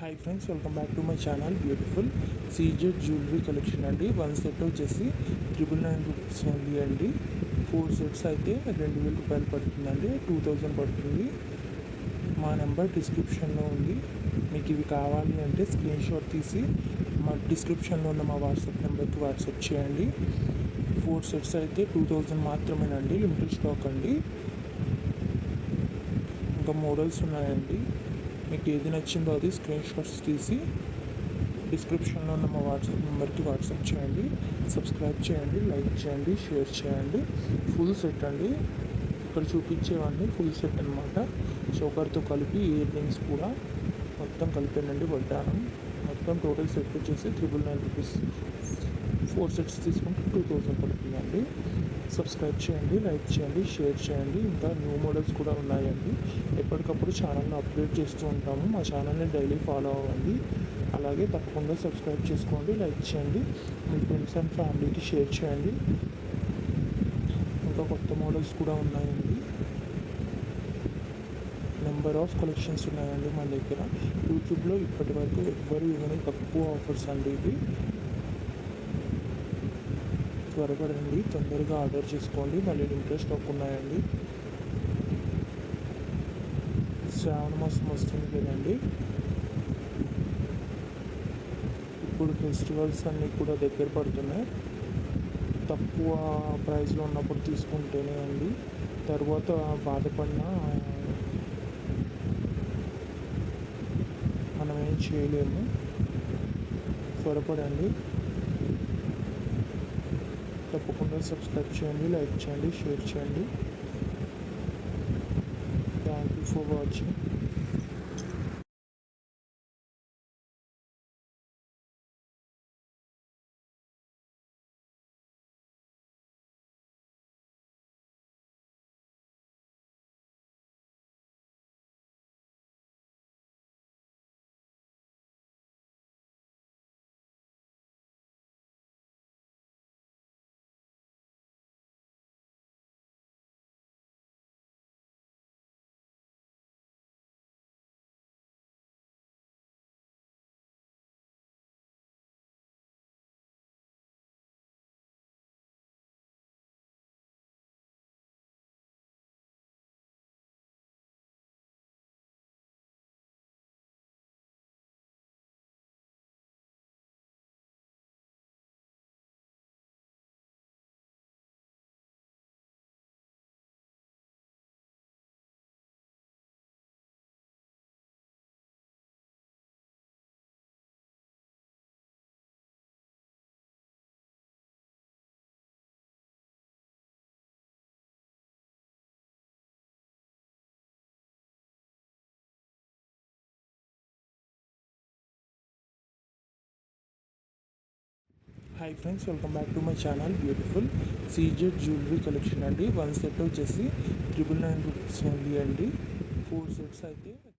Hi friends, welcome back to my channel. Beautiful CZ jewellery collection అండి. 1 set వచ్చేసి 999 rupees only అండి. 4 sets అయితే 2000 రూపాయలు పడుతుందండి. 2000 పడుతుంది. మా నెంబర్ డిస్క్రిప్షన్లో ఉంది. మీకు ఇవి కావాలి అంటే స్క్రీన్ షాట్ తీసి మా డిస్క్రిప్షన్లో ఉన్న మా వాట్సాప్ నెంబర్కి వాట్సాప్ చేయండి. 4 సెట్స్ అయితే 2000 మాత్రమేనండి. లిమిటెడ్ స్టాక్ అండి. ఇంకా మోడల్స్ ఉన్నాయండి. మీకు ఏది నచ్చిందో అది స్క్రీన్ షాట్స్ తీసి డిస్క్రిప్షన్లో ఉన్న మా వాట్సాప్ నెంబర్కి వాట్సాప్ చేయండి. సబ్స్క్రైబ్ చేయండి, లైక్ చేయండి, షేర్ చేయండి. ఫుల్ సెట్ అండి. ఇక్కడ చూపించేవన్నీ ఫుల్ సెట్ అనమాట. చోకర్తో కలిపి ఇయర్ రింగ్స్ కూడా మొత్తం కలిపానండి. వడ్డానం మొత్తం టోటల్ సెట్ వచ్చేసి 999 రూపీస్. 4 సెట్స్ తీసుకుంటే 2000 పడుతుందండి. సబ్స్క్రైబ్ చేయండి, లైక్ చేయండి, షేర్ చేయండి. ఇంకా న్యూ మోడల్స్ కూడా ఉన్నాయండి. ఎప్పటికప్పుడు ఛానల్ని అప్డేట్ చేస్తూ ఉంటాము. మా ఛానల్ని డైలీ ఫాలో అవ్వండి. అలాగే తప్పకుండా సబ్స్క్రైబ్ చేసుకోండి, లైక్ చేయండి, మీ ఫ్రెండ్స్ అండ్ ఫ్యామిలీకి షేర్ చేయండి. ఇంకా కొత్త మోడల్స్ కూడా ఉన్నాయండి. నెంబర్ ఆఫ్ కలెక్షన్స్ ఉన్నాయండి మన దగ్గర. యూట్యూబ్లో ఇప్పటి వరకు ఎవ్వరు ఇవ్వని తక్కువ ఆఫర్స్ అండి ఇవి. త్వరపడండి, తొందరగా ఆర్డర్ చేసుకోండి. మళ్ళీ లిమిటెడ్ స్టాక్ ఉన్నాయండి. శ్రావణ మాసం వస్తుంది కదండి. ఇప్పుడు ఫెస్టివల్స్ అన్నీ కూడా దగ్గర పడుతున్నాయి. తక్కువ ప్రైస్లో ఉన్నప్పుడు తీసుకుంటేనే అండి. తర్వాత బాధపడినా మనం ఏం చేయలేము. త్వరపడండి. తప్పకుండా సబ్స్క్రైబ్ చేయండి, లైక్ చేయండి, షేర్ చేయండి. Thank you for watching. Hi friends, welcome back to my channel. Beautiful CZ jewellery collection అండి. 1 సెట్ వచ్చేసి 999 రూపీస్ ఓన్లీ అండి. 4 సెట్స్ అయితే